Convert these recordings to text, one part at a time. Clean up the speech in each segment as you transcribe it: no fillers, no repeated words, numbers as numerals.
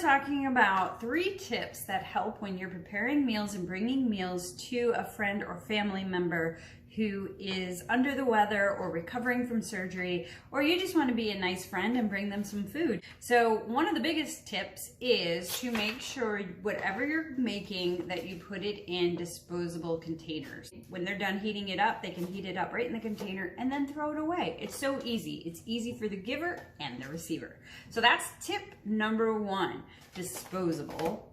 talking about 3 tips that help when you're preparing meals and bringing meals to a friend or family member who is under the weather or recovering from surgery, or you just want to be a nice friend and bring them some food. So one of the biggest tips is to make sure whatever you're making that you put it in disposable containers. When they're done heating it up, they can heat it up right in the container and then throw it away. It's so easy. It's easy for the giver and the receiver. So that's tip number 1, disposable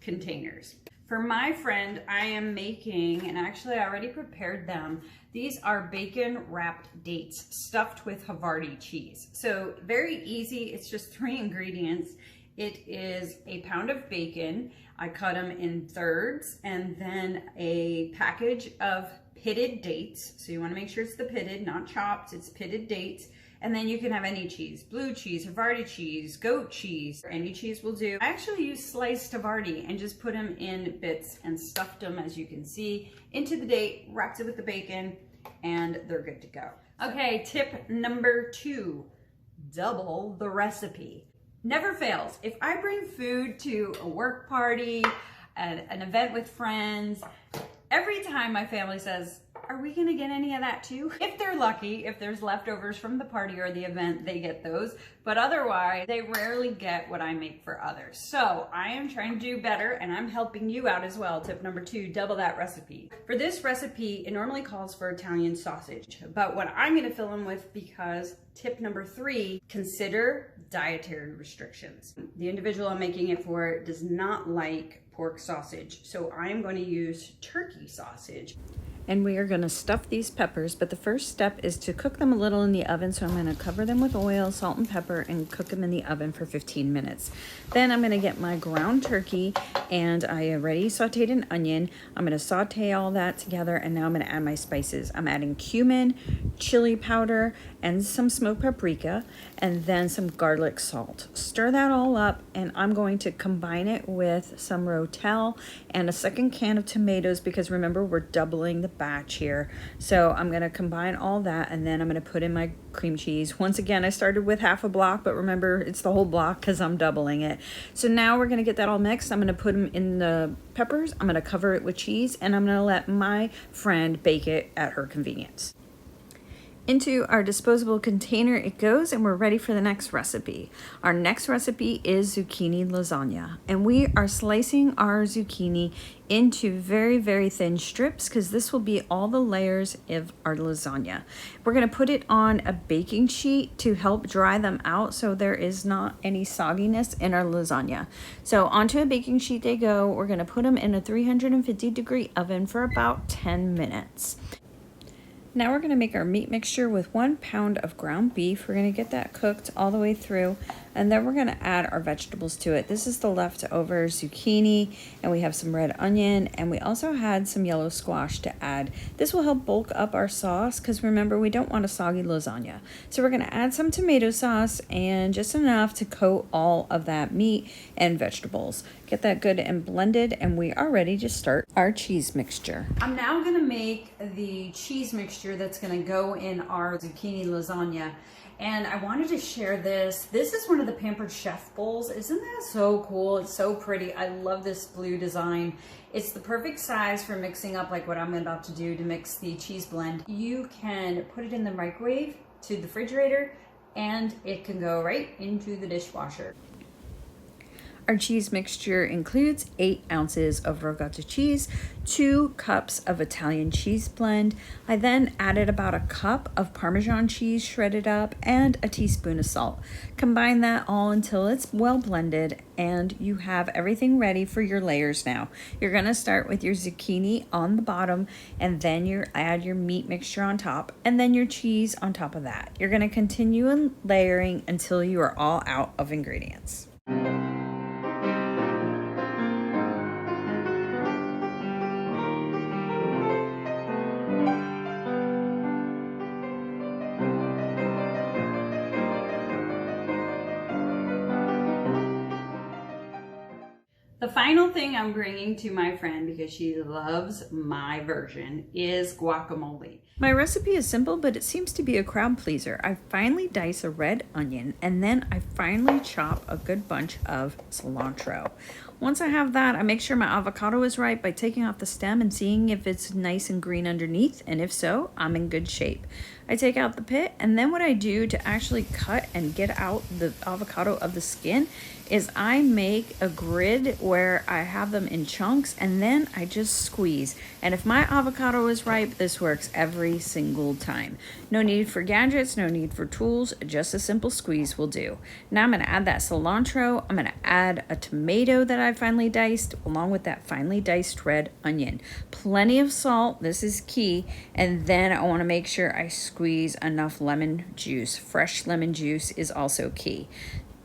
containers. For my friend, I am making, and actually I already prepared them, these are bacon wrapped dates stuffed with Havarti cheese. So very easy, it's just 3 ingredients. It is a pound of bacon, I cut them in thirds, and then a package of pitted dates. So you wanna make sure it's the pitted, not chopped, it's pitted dates. And then you can have any cheese, blue cheese, Havarti cheese, goat cheese, any cheese will do. I actually use sliced Havarti and just put them in bits and stuffed them, as you can see, into the date, wrapped it with the bacon, and they're good to go. Okay, tip number 2, double the recipe. Never fails. If I bring food to a work party, an event with friends, every time my family says, are we gonna get any of that too? If they're lucky, if there's leftovers from the party or the event, they get those. But otherwise, they rarely get what I make for others. So I am trying to do better, and I'm helping you out as well. Tip number 2, double that recipe. For this recipe, it normally calls for Italian sausage, but what I'm gonna fill them with, because tip number 3, consider dietary restrictions. The individual I'm making it for does not like pork sausage, so I am going to use turkey sausage. And we are going to stuff these peppers, but the first step is to cook them a little in the oven. So I'm going to cover them with oil, salt, and pepper and cook them in the oven for 15 minutes. Then I'm going to get my ground turkey, and I already sauteed an onion. I'm going to saute all that together, and now I'm going to add my spices. I'm adding cumin, chili powder, and some smoked paprika, and then some garlic salt. Stir that all up, and I'm going to combine it with some Rotel and a second can of tomatoes, because remember, we're doubling the batch here. So I'm going to combine all that, and then I'm going to put in my cream cheese. Once again, I started with half a block, but remember, it's the whole block because I'm doubling it. So now we're going to get that all mixed. I'm going to put them in the peppers. I'm going to cover it with cheese, and I'm going to let my friend bake it at her convenience. Into our disposable container it goes, and we're ready for the next recipe. Our next recipe is zucchini lasagna, and we are slicing our zucchini into very, very thin strips, because this will be all the layers of our lasagna. We're going to put it on a baking sheet to help dry them out, so there is not any sogginess in our lasagna. So onto a baking sheet they go. We're going to put them in a 350-degree oven for about 10 minutes. Now we're going to make our meat mixture with 1 pound of ground beef. We're going to get that cooked all the way through, and then we're going to add our vegetables to it. This is the leftover zucchini, and we have some red onion, and we also had some yellow squash to add. This will help bulk up our sauce, because remember, we don't want a soggy lasagna. So we're going to add some tomato sauce, and just enough to coat all of that meat and vegetables. Get that good and blended, and we are ready to start our cheese mixture. I'm now going to make the cheese mixture that's going to go in our zucchini lasagna, and I wanted to share this. This is one of the Pampered Chef bowls. Isn't that so cool? It's so pretty. I love this blue design. It's the perfect size for mixing up like what I'm about to do to mix the cheese blend. You can put it in the microwave, to the refrigerator, and it can go right into the dishwasher. Our cheese mixture includes 8 ounces of ricotta cheese, 2 cups of Italian cheese blend. I then added about a cup of Parmesan cheese shredded up, and a teaspoon of salt. Combine that all until it's well blended, and you have everything ready for your layers now. You're going to start with your zucchini on the bottom, and then you add your meat mixture on top, and then your cheese on top of that. You're going to continue layering until you are all out of ingredients. The final thing I'm bringing to my friend, because she loves my version, is guacamole. My recipe is simple, but it seems to be a crowd pleaser. I finely dice a red onion, and then I finely chop a good bunch of cilantro. Once I have that, I make sure my avocado is ripe by taking off the stem and seeing if it's nice and green underneath, and if so, I'm in good shape. I take out the pit, and then what I do to actually cut and get out the avocado of the skin is I make a grid where I have them in chunks, and then I just squeeze. And if my avocado is ripe, this works every single time. No need for gadgets, no need for tools, just a simple squeeze will do. Now I'm gonna add that cilantro, I'm gonna add a tomato that I finely diced, along with that finely diced red onion. Plenty of salt, this is key, and then I wanna make sure I squeeze enough lemon juice. Fresh lemon juice is also key.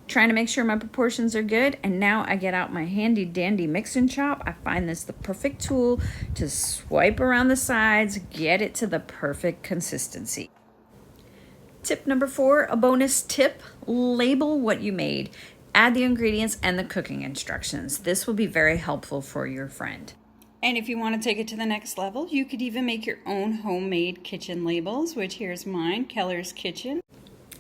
Trying to make sure my proportions are good, and now I get out my handy dandy mix and chop. I find this the perfect tool to swipe around the sides, get it to the perfect consistency. Tip number 4, a bonus tip: label what you made. Add the ingredients and the cooking instructions. This will be very helpful for your friend. And if you want to take it to the next level, you could even make your own homemade kitchen labels, which here's mine, Keller's Kitchen.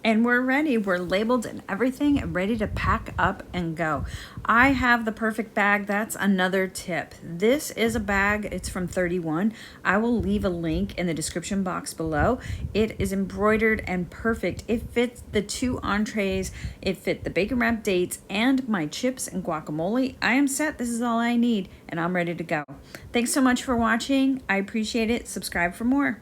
And we're ready. We're labeled and everything, and ready to pack up and go. I have the perfect bag. That's another tip. This is a bag. It's from 31. I will leave a link in the description box below. It is embroidered and perfect. It fits the 2 entrees. It fit the bacon wrapped dates and my chips and guacamole. I am set. This is all I need, and I'm ready to go. Thanks so much for watching. I appreciate it. Subscribe for more.